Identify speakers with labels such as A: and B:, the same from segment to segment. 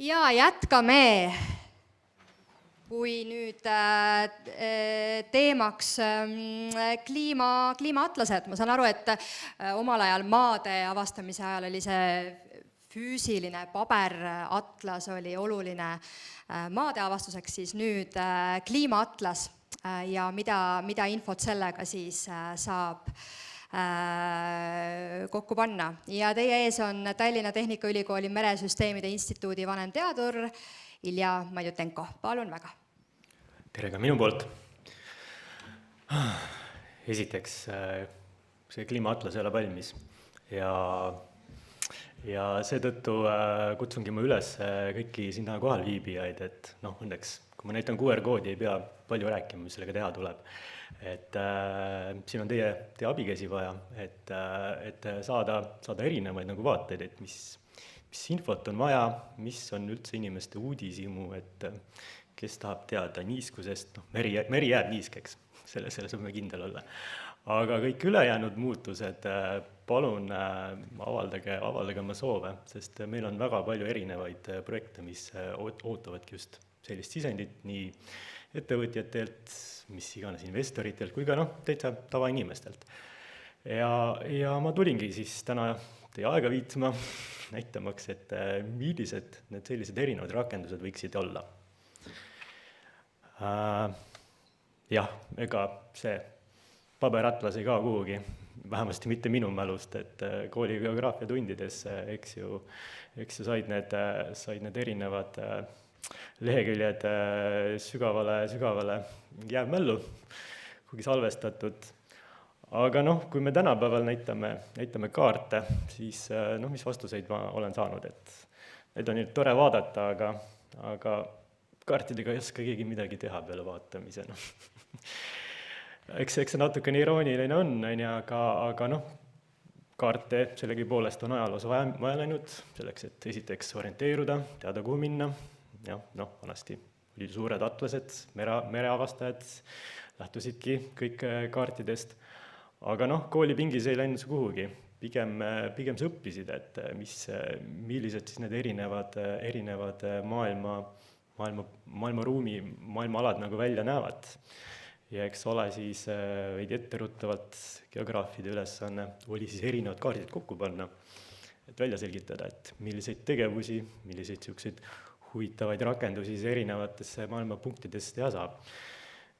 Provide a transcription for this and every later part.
A: Ja jätkame, kui nüüd teemaks kliimaatlased. Ma saan aru, et omal ajal maade avastamise ajal oli see füüsiline paberatlas oli oluline maade avastuseks, siis nüüd kliimaatlas ja mida infot sellega siis saab kokku panna. Ja teie ees on Tallinna Tehnikaülikooli Meresüsteemide Instituudi vanemteadur Ilja Madjutenko. Palun väga.
B: Tere ka minu poolt. Esiteks, see kliimaatlas ei ole valmis ja seetõttu kutsungi ma üles kõiki sinna kohal viibijaid, et õnneks, kui ma näitan QR-koodi, ei pea palju rääkima, mis sellega teha tuleb. Et siin on teie abikäsi vaja, et saada erinevaid nagu vaateid, et mis infot on vaja, mis on üldse inimeste uudishimu, et kes tahab teada niiskusest, meri jääb niiskeks, selles võime kindel olla. Aga kõik ülejäänud muutused, palun avaldage oma soove, sest meil on väga palju erinevaid projekte, mis ootavadki just sellist sisendit nii ettevõtjatelt, mis iganes investoritelt, kui ka täitsa tavainimestelt. Ja ma tulingi siis täna teie aega viitma, näitamaks, et millised need sellised erinevad rakendused võiksid olla. Jah, ega see paberatlas ei kao kuhugi, vähemasti mitte minu mälust, et kooli geograafiatundides, eks ju said need erinevad leheküljed sügavale jäämällu, kuigi salvestatud. Aga kui me tänapäeval näitame kaarte, siis mis vastuseid ma olen saanud, et need on nüüd tore vaadata, aga kaartidega ei oska keegi midagi teha peale vaatamise. Eks see natukene irooniline on, aga kaarte sellegi poolest on ajaloos vaja läinud, selleks, et esiteks orienteeruda, teada kuhu minna. Vanasti oli suured atlased, mereavastajad lähtusidki kõik kaartidest, aga koolipingis ei läinud see kuhugi. Pigem sa õppisid, et millised siis need erinevad maailmaruumi, maailmaalad nagu välja näevad. Ja eks ole siis veidi etteruttavalt geograafide ülesanne oli siis erinevad kaardid kokku panna, et välja selgitada, et milliseid tegevusi, milliseid siukseid huvitavaid rakendusi erinevatesse maailmapunktidesse teha saab.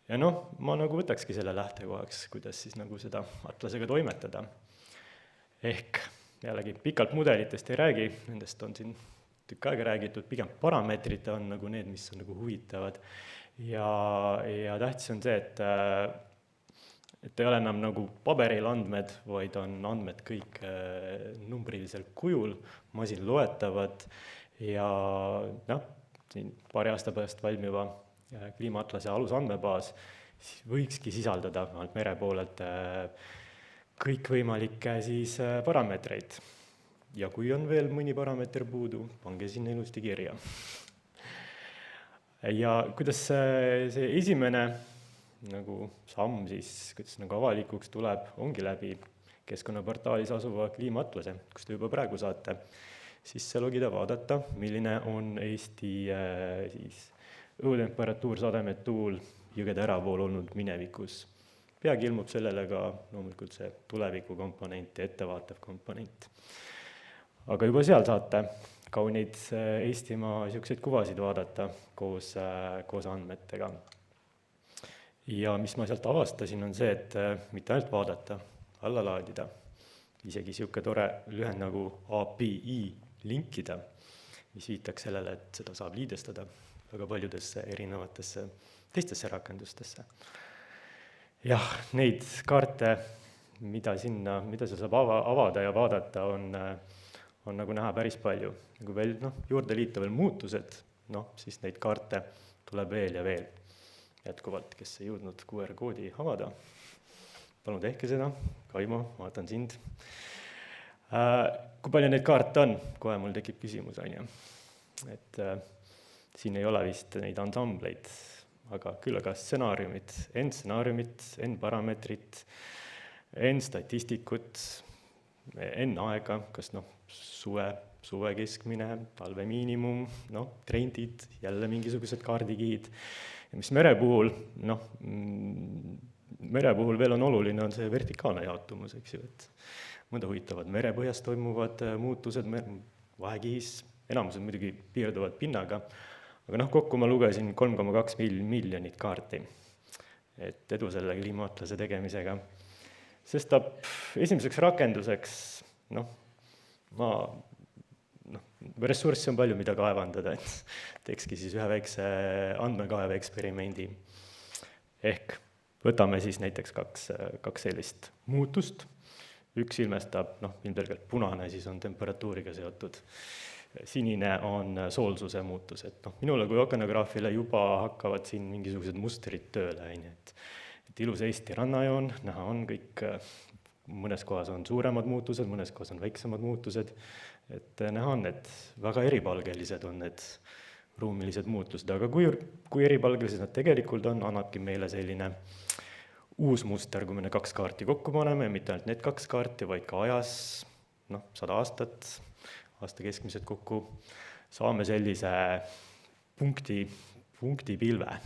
B: Ja ma võtakski selle lähtekohaks, kuidas siis seda atlasega toimetada. Ehk jällegi pikalt mudelitest ei räägi, nendest on siin tükk aega räägitud, pigem parameetrid on need, mis on huvitavad. Ja tähtis on see, et ei ole enam paberil andmed, vaid on andmed kõik numbrilisel kujul, masin loetavad ja siin paari aasta pärast valmiva kliimaatlase alusandmebaas võikski sisaldada mere poolelt kõikvõimalikke siis parameetreid. Ja kui on veel mõni parameeter puudu, pange sinna ilusti kirja. Ja kuidas see esimene samm siis, kuidas avalikuks tuleb, ongi läbi keskkonnaportaalis asuva kliimaatlase, kus te juba praegu saate sisse logida, vaadata, milline on Eesti õhutemperatuur, sademed, tuul, jõgede äravool olnud minevikus. Peagi ilmub sellele ka loomulikult see tuleviku komponent ja ettevaatav komponent. Aga juba seal saate kauneid Eestimaa siukseid kuvasid vaadata koos andmetega. Ja mis ma sealt avastasin, on see, et mitte ainult vaadata, alla laadida, isegi siuke tore lühend nagu API linkida, mis viitaks sellele, et seda saab liidestada väga paljudesse erinevatesse teistesse rakendustesse. Jah, neid kaarte, mida see saab avada ja vaadata, on näha päris palju. Kui veel juurde liita veel muutused, siis neid kaarte tuleb veel ja veel. Jätkuvalt, kes ei jõudnud QR-koodi avada, palun tehke seda, Kaimo, vaatan sind. Kui palju neid kaarte on? Kohe mul tekib küsimus, et siin ei ole vist neid ansambleid, aga küll stsenaariumid, N-stsenaariumid, N-parameetrid, N-statistikut, N-aega, kas suve, suve keskmine, talve miinimum, trendid, jälle mingisugused kaardikihid. Ja mis mere puhul, mere puhul veel on oluline, on see vertikaalne jaotumus, eks ju, et mõnda huvitavad merepõhjas toimuvad muutused, vahekihis, enamused muidugi piirduvad pinnaga, aga kokku ma lugesin 3,2 miljonit kaarti, et edu selle kliimaatlase tegemisega. Sest esimeseks rakenduseks, ressurssi on palju, mida kaevandada, et teekski siis ühe väikse andmekaeve eksperimendi. Ehk võtame siis näiteks kaks sellist muutust. Üks ilmestab, ilmselgelt punane, siis on temperatuuriga seotud. Sinine on soolsuse muutus, et minule kui okeanograafile juba hakkavad siin mingisugused mustrid tööle, et ilus Eesti rannajoon, näha on kõik, mõnes kohas on suuremad muutused, mõnes kohas on väiksemad muutused, et näha on, et väga eripalgelised on need ruumilised muutused, aga kui eripalgelised nad tegelikult on, annabki meile selline uus muster, kui me need 2 kaarti kokku paneme, mitte ainult need 2 kaarti, vaid ka ajas, 100 aastat, aasta keskmised kokku, saame sellise punkti pilve.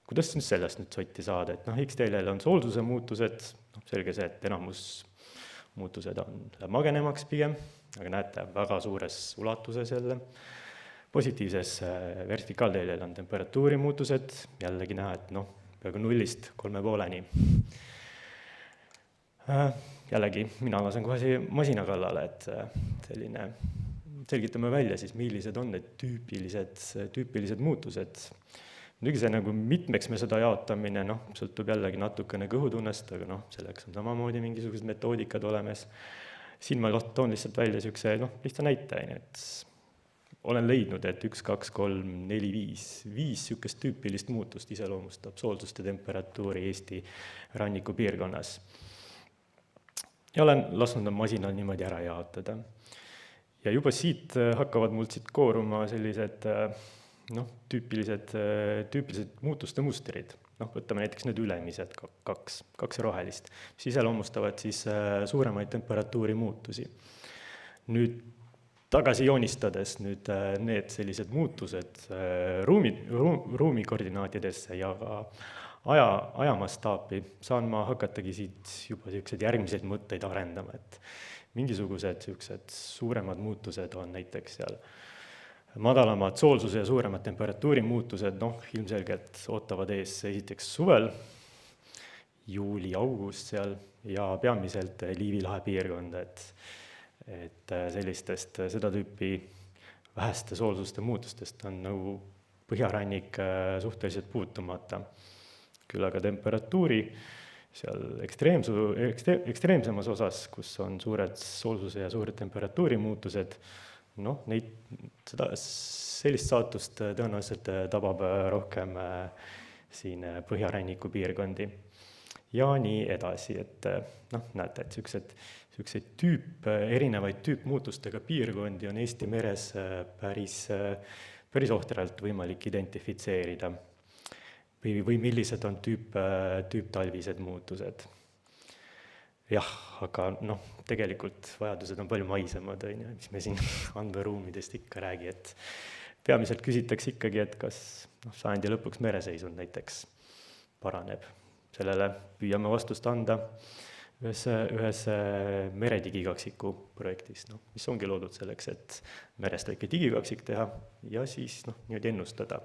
B: Kuidas nüüd sellest nüüd sotti saada, et X-teljel on soolsuse muutused, selge see, et enamus muutused läheb magenemaks pigem, aga näete, väga suures ulatuses jälle. Positiivses vertikaalteljel on temperatuuri muutused, jällegi näha, et peaaegu 0-st 3,5-ni. Jällegi, mina lasen kohe siia masina kallale, et selgitame välja siis, millised on need tüüpilised muutused. Muidugi see mitmeks me seda jaotamine, sõltub jällegi natukene kõhutunnest, aga selleks on samamoodi mingisugused metoodikad olemas. Siin ma toon lihtsalt välja sellise lihtsa näite, et olen leidnud, et 1, 2, 3, 4, 5 sükest tüüpilist muutust iseloomustab soolsust ja temperatuuri Eesti ranniku piirkonnas. Ja olen lasknud masinal niimoodi ära jaotada. Ja juba siit hakkavad mul kooruma sellised tüüpilised muutuste mustrid. Võtame näiteks need ülemised kaks rohelist, mis iseloomustavad siis suuremaid temperatuuri muutusi. Nüüd tagasi joonistades need sellised muutused ruumi koordinaatidesse ja ka ajamastaapi saan ma hakatagi siit juba järgmiseid mõtteid arendama, et mingisugused suuremad muutused on näiteks seal madalamad soolsuse ja suuremad temperatuuri muutused, ilmselgelt ootavad ees esiteks suvel, juuli-august seal ja peamiselt Liivi lahe piirkonda, et sellistest seda tüüpi väheste soolsuste muutustest on põhjarannik suhteliselt puutumata. Küll aga temperatuuri seal ekstreemsemas osas, kus on suured soolsuse ja suured temperatuuri muutused, sellist saatust tõenäoliselt tabab rohkem siin põhjaranniku piirkondi. Ja nii edasi, et näete, et selliseid erinevaid tüüpmuutustega piirkondi on Eesti meres päris ohtralt võimalik identifitseerida. Või millised on tüüptalvised muutused. Jah, aga tegelikult vajadused on palju maisemad, mis me siin andmeruumidest ikka räägi, et peamiselt küsitakse ikkagi, et kas sajandi lõpuks mereseisund näiteks paraneb. Sellele püüame vastust anda ühes meredigikaksiku projektis, mis ongi loodud selleks, et merest väike digikaksik teha ja siis niimoodi ennustada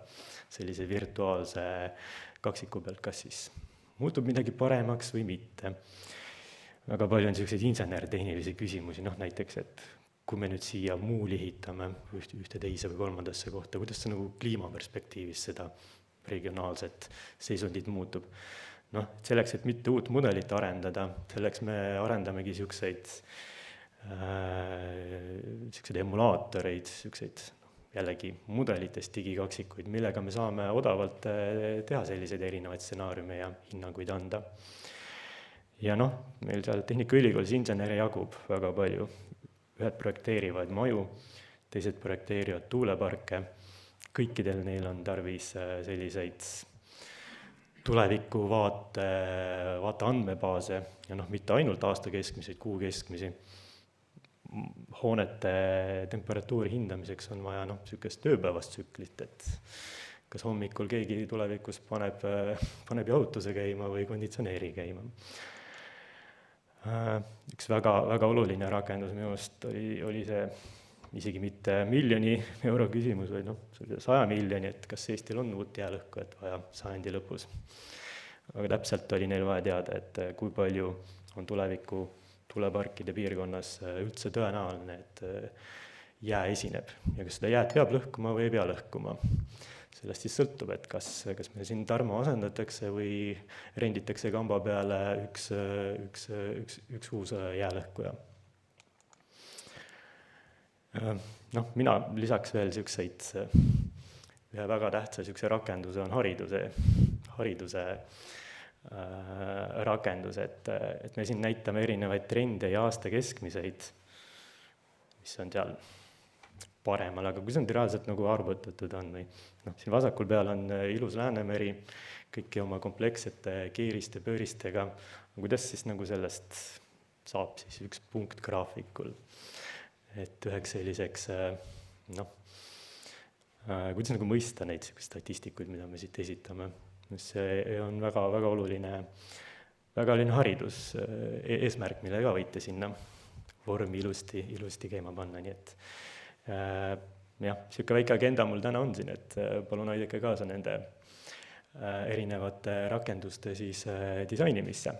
B: sellise virtuaalse kaksiku pealt, kas siis muutub midagi paremaks või mitte. Väga palju on selliseid insener-tehnilisi küsimusi, näiteks, et kui me nüüd siia muul ehitame ühte teise või kolmandasse kohta, kuidas see kliimaperspektiivis seda regionaalset seisundit muutub. Selleks, et mitte uut mudelit arendada, selleks me arendamegi selliseid emulaatoreid, jällegi mudelitest digikaksikuid, millega me saame odavalt teha selliseid erinevaid stsenaariume ja hinnanguid anda. Ja meil seal Tehnikaülikoolis inseneri jagub väga palju. Ühed projekteerivad maju, teised projekteerivad tuuleparke. Kõikidel neil on tarvis selliseid tuleviku vaate andmebaase ja mitte ainult aasta keskmiseid, kuu keskmisi, hoonete temperatuuri hindamiseks on vaja niisugust ööpäevast tsüklit, et kas hommikul keegi tulevikus paneb jahutuse käima või konditsioneeri käima. Üks väga, väga oluline rakendus minu arust oli see isegi mitte miljoni euro küsimus, vaid 100 miljoni, et kas Eestil on uut jäälõhkujat vaja sajandi lõpus. Aga täpselt oli neil vaja teada, et kui palju on tuleviku tuleparkide piirkonnas üldse tõenäoline, et jää esineb ja kas seda jääd peab lõhkuma või ei pea lõhkuma. Sellest siis sõltub, et kas me siin Tarmo asendatakse või renditakse kamba peale üks uus jäälõhkuja. Mina lisaks veel ühe väga tähtsa rakenduse on hariduse rakendus, et me siin näitame erinevaid trende ja aasta keskmiseid, mis on seal paremal, aga kui see on reaalselt arvutatud on või siin vasakul peal on ilus Läänemeri kõiki oma komplekssete keeriste pööristega, kuidas siis sellest saab siis üks punkt graafikul, et üheks selliseks kuidas mõista neid statistikuid, mida me siit esitame. See on väga, väga oluline haridus eesmärk, mille ka võite sinna vormi ilusti käima panna, nii et niisugune väike agenda mul täna on siin, et palun aidake kaasa nende erinevate rakenduste siis disainimisse.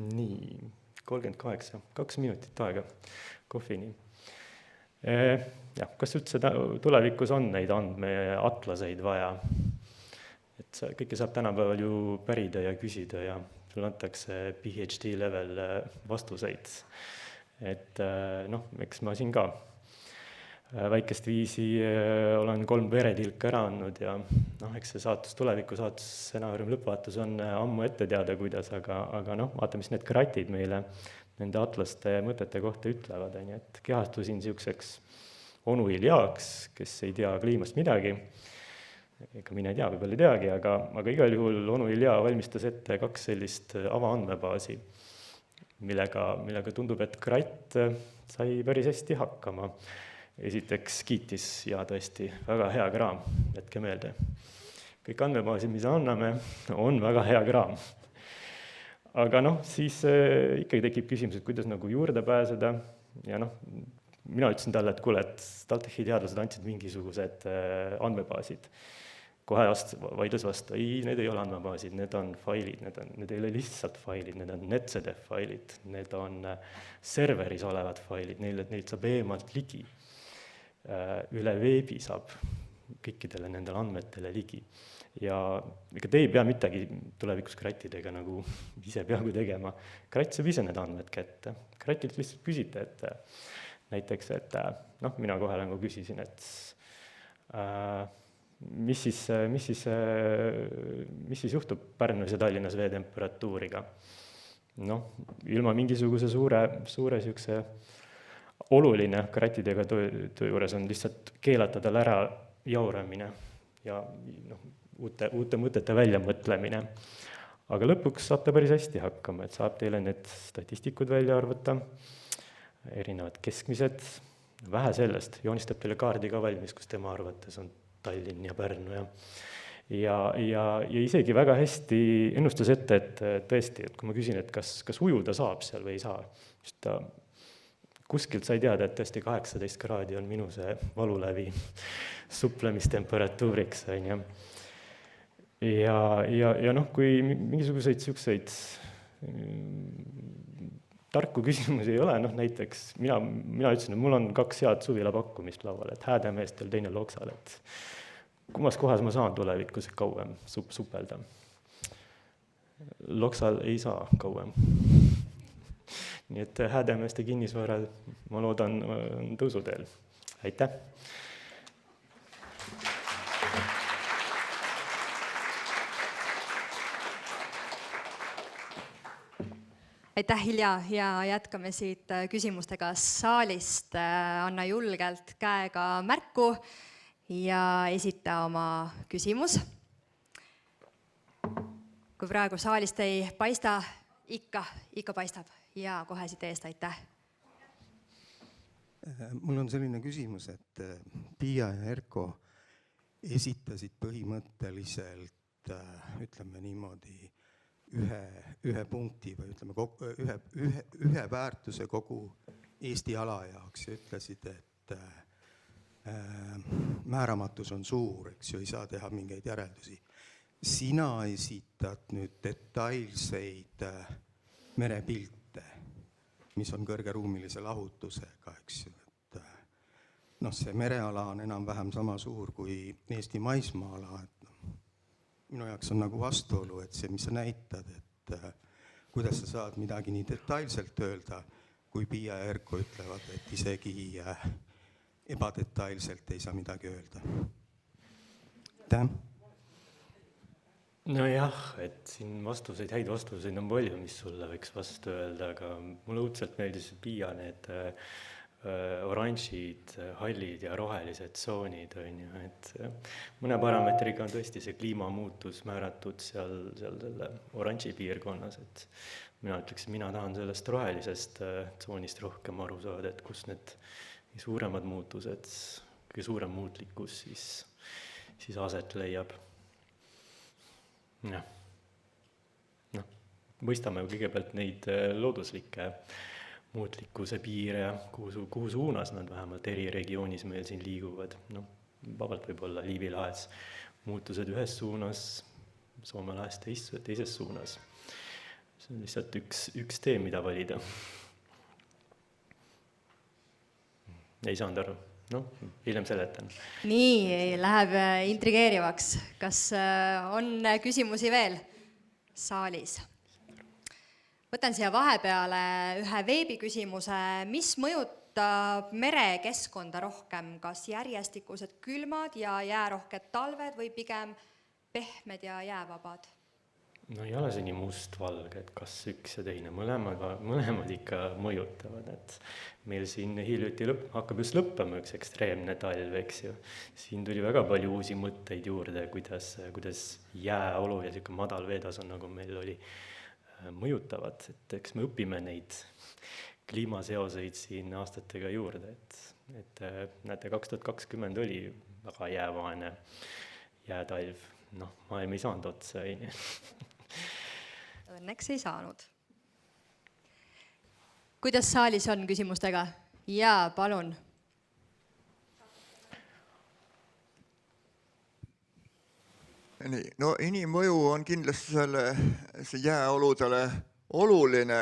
B: Nii, 38, 2 minutit aega kohvini. Kas üldse tulevikus on neid andmeatlaseid vaja? Et kõike saab tänapäeval ju pärida ja küsida ja sul antakse PhD level vastuseid. Et eks ma siin ka väikest viisi olen 3 veretilka ära andnud ja eks see tuleviku saatus stsenaarium lõppvaatus on ammu ette teada, kuidas, aga vaata, mis need kratid meile nende atlaste mõtete kohta ütlevad, et kehastusin niisuguseks onu Iljaks, kes ei tea kliimast midagi, ega mine tea, võib-olla ei teagi, aga igal juhul onu Ilja valmistas ette 2 sellist avaandmebaasi, millega tundub, et kratt sai päris hästi hakkama. Esiteks kiitis ja tõesti väga hea kraam, jätke meelde. Kõik andmebaasid, mis anname, on väga hea kraam. Aga siis ikkagi tekib küsimus, et kuidas juurde pääseda ja mina ütlesin talle, et kuule, et TalTechi teadlased andsid mingisugused andmebaasid. Kohe vaidles vastu, ei, need ei ole andmebaasid, need on failid, need ei ole lihtsalt failid, need on NetCDF failid, need on serveris olevad failid, neid saab eemalt ligi. Üle veebi saab kõikidele nendele andmetele ligi. Ja ega te ei pea midagi tulevikus krattidega ise peaaegu tegema. Kratt saab ise need andmed kätte. Kratilt lihtsalt küsite, et näiteks, et mina kohe küsisin, et mis siis juhtub Pärnus ja Tallinnas veetemperatuuriga. Ilma mingisuguse suure siukse oluline krattidega töö juures on lihtsalt keelata tal ära jauramine ja uute mõtete väljamõtlemine. Aga lõpuks saab ta päris hästi hakkama, et saab teile need statistikud välja arvuta, erinevad keskmised, vähe sellest, joonistab teile kaardi ka valmis, kus tema arvates on Tallinn ja Pärnu ja isegi väga hästi ennustas ette, et tõesti, et kui ma küsin, et kas ujuda saab seal või ei saa, siis ta kuskilt sai teada, et tõesti 18 kraadi on minu see valulävi suplemistemperatuuriks. Ja kui mingisuguseid siukseid tarku küsimusi ei ole, näiteks mina ütlesin, et mul on 2 head suvila pakkumist laual, et Häädemeestel, teine Loksal, et kummas kohas ma saan tulevikus kauem supelda. Loksal ei saa kauem. Nii et Häädemeeste kinnisvara, ma loodan, on tõusuteel. Aitäh!
A: Aitäh, Ilja, ja jätkame siit küsimustega saalist. Anna julgelt käega märku ja esita oma küsimus. Kui praegu saalist ei paista, ikka paistab. Ja kohe siit eest, aitäh.
C: Mul on selline küsimus, et Piia ja Erko esitasid põhimõtteliselt, ütleme niimoodi, ühe punkti või ütleme ühe väärtuse kogu Eesti ala jaoks ja ütlesid, et määramatus on suur, eks ju, ei saa teha mingeid järeldusi. Sina esitad nüüd detailseid merepilte, mis on kõrgeruumilise lahutusega, eks ju, et see mereala on enam-vähem sama suur kui Eesti maismaala, et minu jaoks on nagu vastuolu, et see, mis sa näitad, et kuidas sa saad midagi nii detailselt öelda, kui Piia ja Erko ütlevad, et isegi ebadetailselt ei saa midagi öelda. Aitäh!
B: Nojah, et siin häid vastuseid on palju, mis sulle võiks vastu öelda, aga mulle õudselt meeldis Piia need oranžid, hallid ja rohelised tsoonid, on ju, et mõne parameetriga on tõesti see kliimamuutus määratud seal selle oranži piirkonnas, et mina tahan sellest rohelisest tsoonist rohkem aru saada, et kus need suuremad muutused, kõige suurem muutlikkus siis aset leiab. Jah. Mõistame kõigepealt neid looduslikke muutlikkuse piire ja kuhu suunas nad vähemalt eri regioonis meil siin liiguvad. Vabalt võib-olla Liivi lahes muutused ühes suunas, Soome lahes teises suunas. See on lihtsalt üks tee, mida valida. Ei saanud aru. Hiljem seletan.
A: Nii, läheb intrigeerivaks. Kas on küsimusi veel saalis? Võtan siia vahepeale ühe veebiküsimuse. Mis mõjutab merekeskkonda rohkem? Kas järjestikused külmad ja jäärohked talved või pigem pehmed ja jäävabad?
B: Ei ole see nii must-valge, et kas üks ja teine, mõlemad ikka mõjutavad, et meil siin hiljuti hakkab just lõppema üks ekstreemne talv, eks ju. Siin tuli väga palju uusi mõtteid juurde, kuidas jääolu ja selline madal veetase, nagu meil oli, mõjutavad, et eks me õpime neid kliimaseoseid siin aastatega juurde, et näete, 2020 oli väga jäävaene jäätalv, maailm ei saanud otsa, ei nii.
A: Õnneks ei saanud. Kuidas saalis on küsimustega? Jaa, palun.
D: Nii, inimmõju on kindlasti see jääoludele oluline,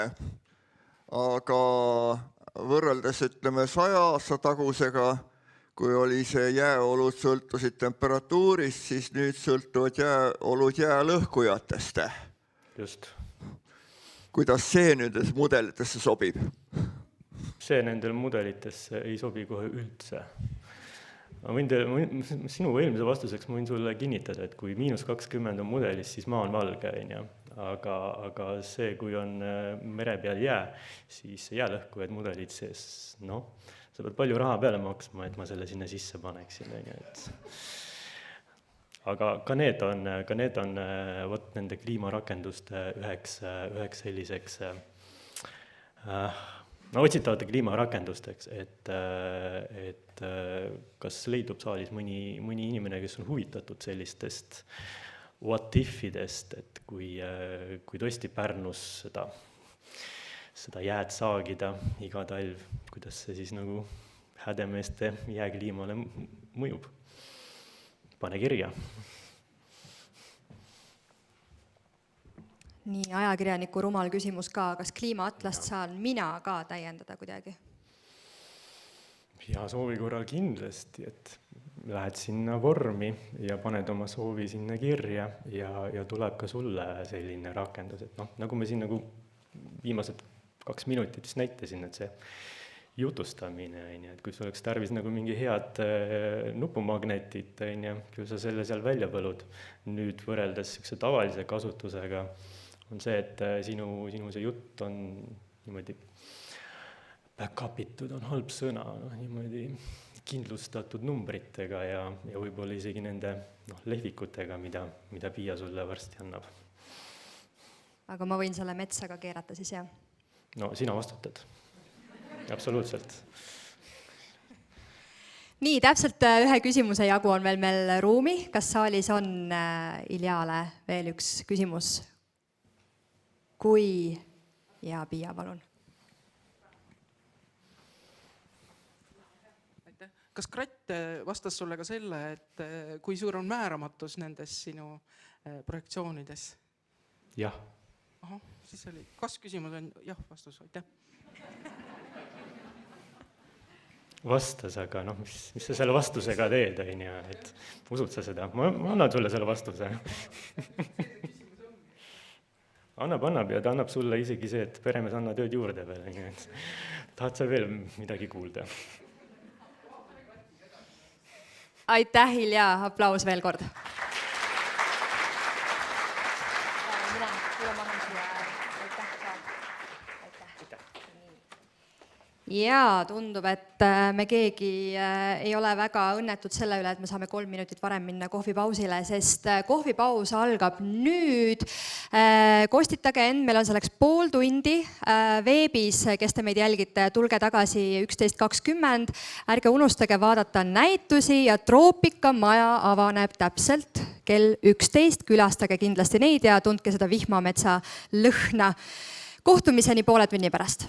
D: aga võrreldes 100 aasta tagusega, kui oli see jääolud sõltusid temperatuurist, siis nüüd sõltuvad jääolud jäälõhkujatest.
B: Just.
D: Kuidas see nüüd mudelitesse sobib?
B: See nendel mudelitesse ei sobi kohe üldse. Sinu eelmise vastuseks ma võin sulle kinnitada, et kui -20 on mudelis, siis maa on valge, aga see, kui on mere peal jää, siis jäälõhkujad mudelid sees, sa pead palju raha peale maksma, et ma selle sinna sisse paneksin. Aga ka need on nende kliimarakenduste üheks selliseks otsitavate kliimarakendusteks, et kas leidub saalis mõni inimene, kes on huvitatud sellistest what-ifidest, et kui tõesti Pärnus seda jääd saagida iga talv, kuidas see siis nagu Hädemeeste jääkliimale mõjub. Pane kirja.
A: Nii, ajakirjaniku rumal küsimus ka. Kas kliimaatlast saan mina ka täiendada kuidagi?
B: Ja soovi korral kindlasti, et lähed sinna vormi ja paned oma soovi sinna kirja ja tuleb ka sulle selline rakendus. Et nagu me siin nagu viimased 2 minutit näitasin, et see jutustamine, et kui sul oleks tarvis nagu mingi head nupumagnetit, kui sa selle seal välja põlud, nüüd võrreldes tavalise kasutusega on see, et sinu see jutt on niimoodi back-upitud, on halb sõna, niimoodi kindlustatud numbritega ja võib-olla isegi nende lehvikutega, mida Piia sulle varsti annab.
A: Aga ma võin selle metsa ka keerata siis, jah?
B: No sina vastutad. Absoluutselt.
A: nii, täpselt ühe küsimuse jagu on veel meil ruumi. Kas saalis on Iljale veel üks küsimus? Kui ja Piia, palun.
E: Kas Kratt vastas sulle ka selle, et kui suur on määramatus nendes sinu projektsioonides?
B: Jah.
E: Ahah, siis oli, kas küsimus on jah vastus, aitäh.
B: Vastas, aga noh, mis sa selle vastusega teed, et usud sa seda? Ma annan sulle selle vastuse. annab ja ta annab sulle isegi see, et peremees anna tööd juurde veel. Tahad sa veel midagi kuulda?
A: Aitäh, Ilja, aplaus veel kord. Ja tundub, et me keegi ei ole väga õnnetud selle üle, et me saame 3 minutit varem minna kohvipausile, sest kohvipaus algab nüüd. Kostitage end, meil on selleks pool tundi veebis, kes te meid jälgite, tulge tagasi 11.20. Ärge unustage vaadata näitusi ja Troopika maja avaneb täpselt kell 11. Külastage kindlasti neid ja tundke seda vihmametsa lõhna. Kohtumiseni poole tunni pärast.